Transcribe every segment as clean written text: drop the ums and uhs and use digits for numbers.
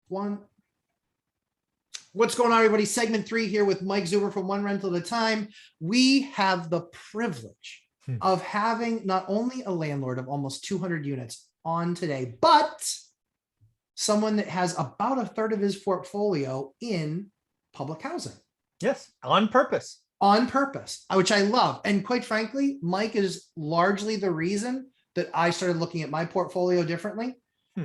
One. What's going on, everybody? Segment 3 here with Mike Zuber from One Rental at a Time. We have the privilege of having not only a landlord of almost 200 units on today, but someone that has about a third of his portfolio in public housing. Yes, on purpose. On purpose, which I love. And quite frankly, Mike is largely the reason that I started looking at my portfolio differently.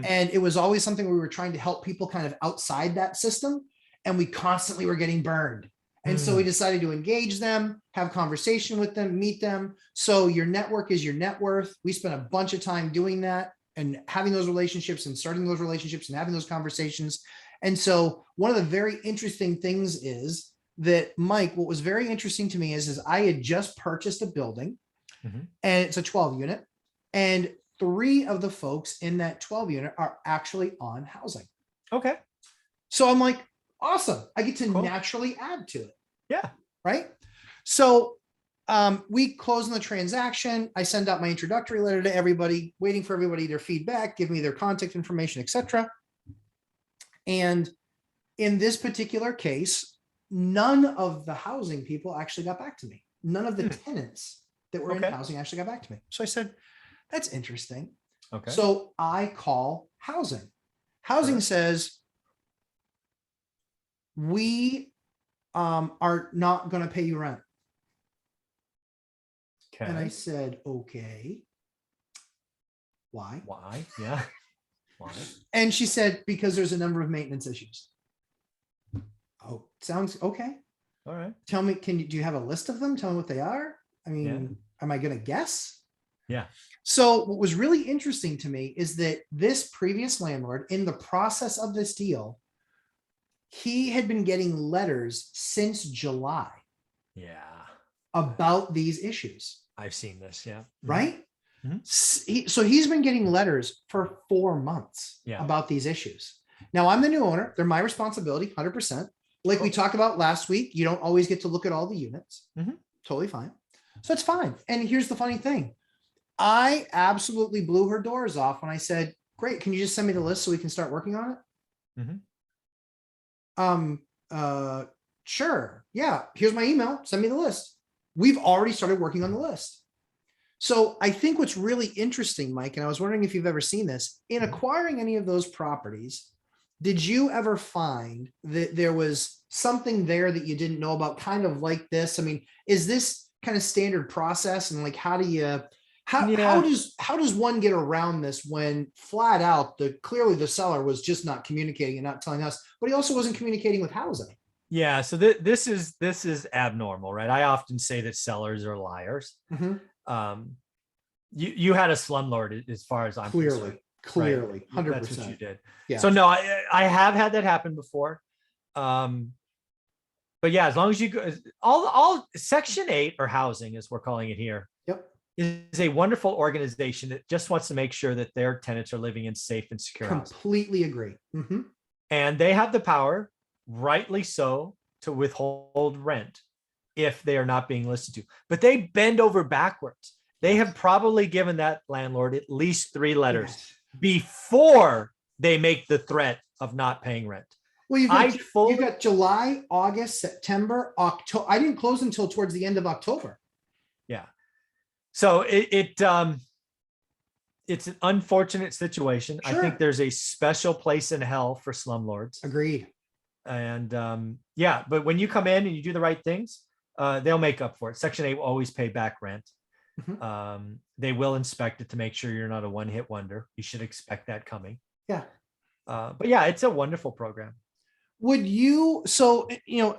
And it was always something we were trying to help people kind of outside that system. And we constantly were getting burned. And so we decided to engage them, have conversation with them, meet them. So your network is your net worth. We spent a bunch of time doing that and having those relationships and starting those relationships and having those conversations. And so one of the very interesting things is that, Mike, what was very interesting to me is I had just purchased a building and it's a 12 unit, and 3 of the folks in that 12 unit are actually on housing. Okay. So I'm like, awesome. I get to naturally add to it. Yeah. Right. So we close on the transaction. I send out my introductory letter to everybody, waiting for everybody, their feedback, give me their contact information, etc. And in this particular case, none of the housing people actually got back to me. None of the tenants that were in housing actually got back to me. So I said, that's interesting. Okay. So I call housing. Housing says, we are not going to pay you rent. Okay. And I said, okay. Why? Why? Yeah. Why? And she said, because there's a number of maintenance issues. Oh, sounds okay. All right. Tell me, do you have a list of them? Tell me what they are. I mean, am I going to guess? Yeah. So what was really interesting to me is that this previous landlord, in the process of this deal, he had been getting letters since July. Yeah. About these issues. I've seen this. Yeah. Right. So he's been getting letters for 4 months about these issues. Now I'm the new owner. They're my responsibility, 100%. Like we talked about last week, you don't always get to look at all the units. Totally fine. So it's fine. And here's the funny thing. I absolutely blew her doors off when I said, great, can you just send me the list so we can start working on it? Sure. Yeah. Here's my email. Send me the list. We've already started working on the list. So I think what's really interesting, Mike, and I was wondering if you've ever seen this, in acquiring any of those properties, did you ever find that there was something there that you didn't know about, kind of like this? I mean, is this kind of standard process? And like, how does one get around this when flat out clearly the seller was just not communicating and not telling us, but he also wasn't communicating with housing? Yeah. So this is abnormal, right? I often say that sellers are liars. You had a slumlord as far as I'm concerned. Clearly, 100%. That's what you did. Yeah. So no, I have had that happen before. But yeah, as long as you go, all Section 8 or housing, as we're calling it here, is a wonderful organization that just wants to make sure that their tenants are living in safe and secure housing. Completely agree. And they have the power, rightly so, to withhold rent if they are not being listened to. But they bend over backwards. They have probably given that landlord at least 3 letters before they make the threat of not paying rent. Well, you've got July, August, September, October. I didn't close until towards the end of October. Yeah. So it's an unfortunate situation. Sure. I think there's a special place in hell for slumlords. Agreed. And but when you come in and you do the right things, they'll make up for it. Section 8 will always pay back rent. They will inspect it to make sure you're not a one-hit wonder. You should expect that coming. Yeah. But yeah, it's a wonderful program. Would you, so,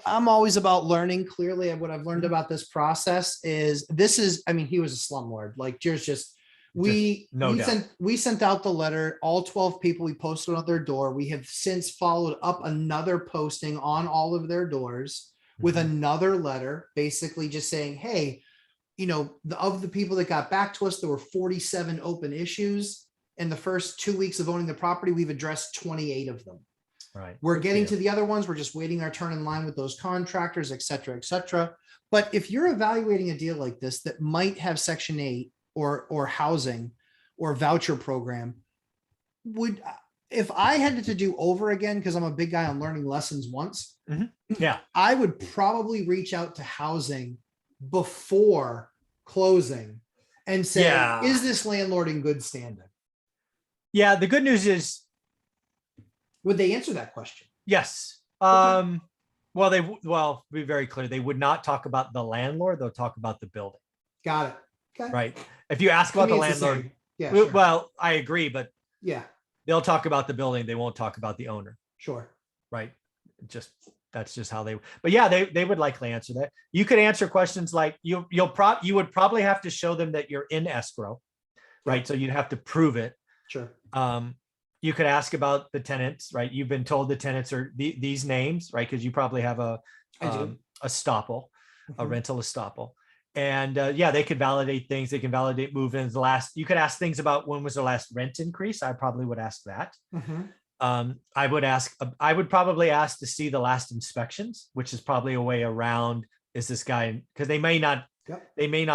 I'm always about learning. Clearly, what I've learned about this process is he was a slumlord. Like, there's just, we sent out the letter, all 12 people, we posted on their door. We have since followed up another posting on all of their doors with another letter, basically just saying, hey, of the people that got back to us, there were 47 open issues. In the first 2 weeks of owning the property, we've addressed 28 of them. Right. We're getting to the other ones. We're just waiting our turn in line with those contractors, et cetera, et cetera. But if you're evaluating a deal like this that might have Section 8 or housing or voucher program, if I had to do over again, because I'm a big guy on learning lessons once, Yeah. I would probably reach out to housing before closing and say, Yeah. is this landlord in good standing? Yeah. The good news is, Would they answer that question? yes. Okay. Well, be very clear. They would not talk about the landlord. They'll talk about the building. Got it. Okay. Right. If you ask To about me, the it's the landlord, same. Yeah, sure. well, I agree, but Yeah, they'll talk about the building. They won't talk about the owner. sure. Right. Just that's just how they, but yeah, they would likely answer that. You could answer questions like you would probably have to show them that you're in escrow. Right. So you'd have to prove it. Sure. You could ask about the tenants, right? You've been told the tenants are these names, right? Because you probably have a estoppel, a rental estoppel. And yeah, they could validate things. They can validate move-ins. You could ask things about when was the last rent increase. I probably would ask that. I would probably ask to see the last inspections, which is probably a way around, is this guy, because they may not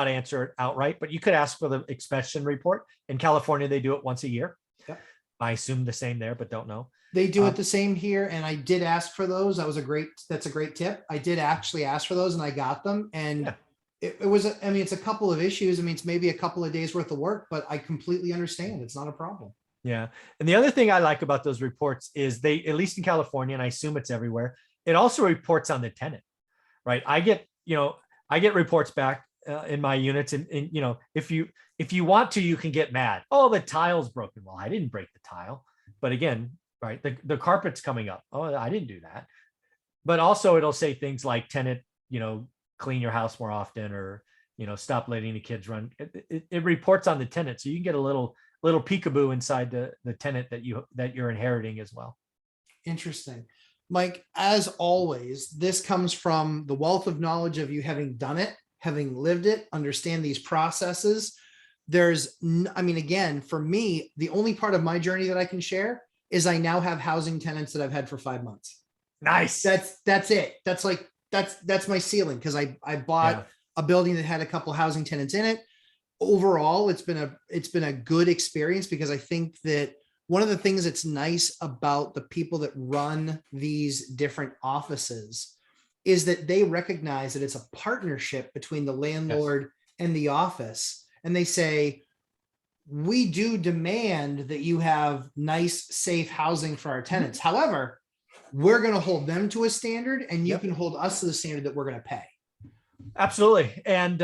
answer it outright, but you could ask for the inspection report. In California, they do it once a year. I assume the same there, but don't know. They do it the same here. And I did ask for those. That's a great tip. I did actually ask for those and I got them. And it was, I mean, it's a couple of issues. I mean, it's maybe a couple of days worth of work, but I completely understand. It's not a problem. Yeah. And the other thing I like about those reports is they, at least in California, and I assume it's everywhere, it also reports on the tenant, right? I get reports back in my units, and if you want to, you can get mad. Oh, the tile's broken. Well, I didn't break the tile. But again, right, the carpet's coming up. Oh, I didn't do that. But also it'll say things like tenant, clean your house more often, or, stop letting the kids run. It reports on the tenant. So you can get a little peekaboo inside the tenant that you're inheriting as well. Interesting. Mike, as always, this comes from the wealth of knowledge of you having done it, having lived it, understand these processes. Again, for me, the only part of my journey that I can share is I now have housing tenants that I've had for 5 months. Nice. That's it. That's my ceiling, because I bought a building that had a couple housing tenants in it. Overall, it's been a good experience, because I think that one of the things that's nice about the people that run these different offices is that they recognize that it's a partnership between the landlord and the office. And they say, we do demand that you have nice, safe housing for our tenants. However, we're going to hold them to a standard, and you can hold us to the standard that we're going to pay. Absolutely. And,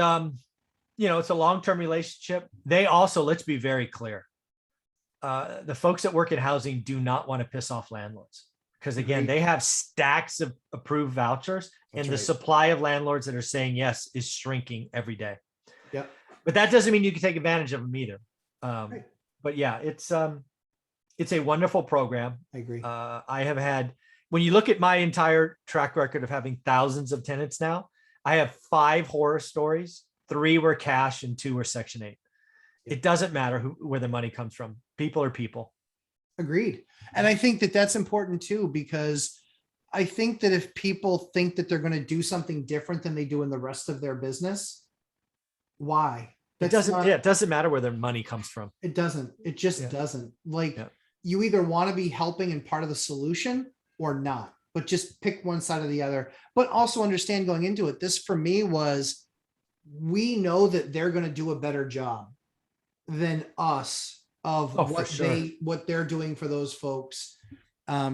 it's a long-term relationship. They also, let's be very clear. The folks that work in housing do not want to piss off landlords, because again, they have stacks of approved vouchers, and the supply of landlords that are saying yes is shrinking every day. Yep. But that doesn't mean you can take advantage of them either. But yeah, it's a wonderful program. I agree. I have had, when you look at my entire track record of having thousands of tenants now, I have 5 horror stories. 3 were cash and 2 were Section 8. It doesn't matter where the money comes from. People are people. Agreed. And I think that that's important too, because I think that if people think that they're going to do something different than they do in the rest of their business, why? It doesn't matter where their money comes from. It doesn't. It just doesn't. You either want to be helping and part of the solution or not, but just pick one side or the other. But also understand going into it, this for me was, we know that they're going to do a better job than us of what they're doing for those folks.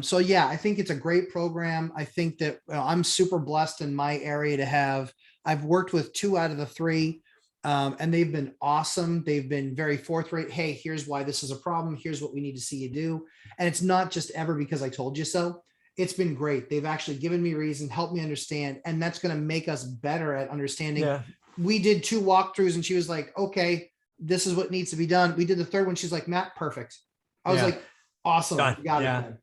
So yeah, I think it's a great program. I think that I'm super blessed in my area I've worked with 2 out of the 3. And they've been awesome. They've been very forthright. Hey, here's why this is a problem. Here's what we need to see you do. And it's not just ever because I told you so. It's been great. They've actually given me reason, helped me understand. And that's going to make us better at understanding. Yeah. We did 2 walkthroughs and she was like, okay, this is what needs to be done. We did the 3rd one. She's like, Matt, perfect. I was like, awesome. You got it. Then.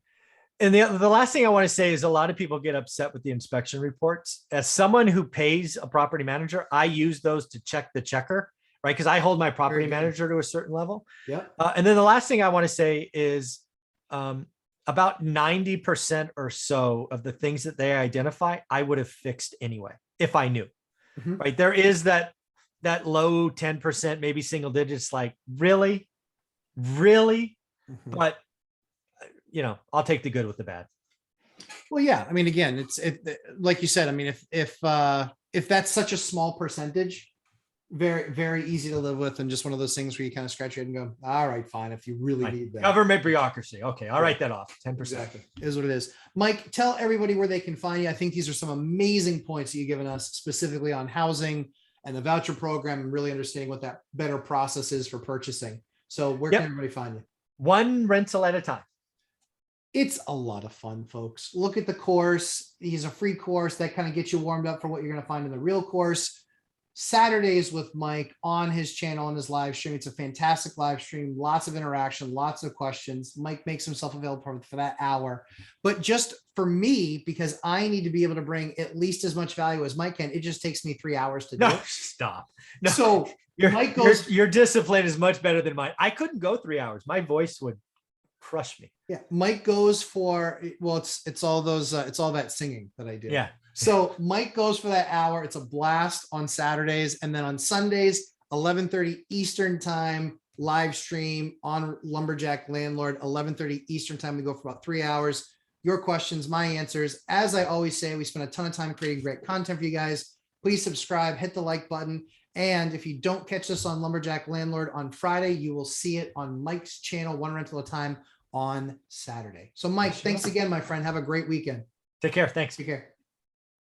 And the last thing I want to say is, a lot of people get upset with the inspection reports. As someone who pays a property manager, I use those to check the checker, right? Because I hold my property manager to a certain level. Yeah. And then the last thing I want to say is about 90% or so of the things that they identify, I would have fixed anyway, if I knew, right? There is that low 10%, maybe single digits, like really? But I'll take the good with the bad. Well, yeah, I mean, again, like you said, I mean, if that's such a small percentage, very, very easy to live with, and just one of those things where you kind of scratch your head and go, all right, fine, if you really Right. need that. Government bureaucracy. Okay, I'll Yeah. write that off. 10%. Exactly. Is what it is. Mike, tell everybody where they can find you. I think these are some amazing points that you've given us specifically on housing and the voucher program and really understanding what that better process is for purchasing. So where Yep. can everybody find you? One rental at a time. It's a lot of fun, folks. Look at the course. He's a free course that kind of gets you warmed up for what you're going to find in the real course. Saturdays with Mike on his channel, on his live stream. It's a fantastic live stream, lots of interaction, lots of questions. Mike makes himself available for that hour. But just for me, because I need to be able to bring at least as much value as Mike can, it just takes me 3 hours to do No, it. stop. No, So Mike goes, your discipline is much better than mine. I couldn't go 3 hours. My voice would crush me. yeah, Mike goes for, well, it's all those, it's all that singing that I do. Yeah. So Mike goes for that hour. It's a blast on Saturdays. And then on Sundays, 11:30 Eastern time, live stream on Lumberjack Landlord, 11:30 Eastern time. We go for about 3 hours. Your questions, my answers. As I always say, we spend a ton of time creating great content for you guys. Please subscribe, hit the like button. And if you don't catch this on Lumberjack Landlord on Friday, you will see it on Mike's channel, One Rental at a Time, on Saturday. So Mike, thanks again, my friend. Have a great weekend. Take care. Thanks. Take care.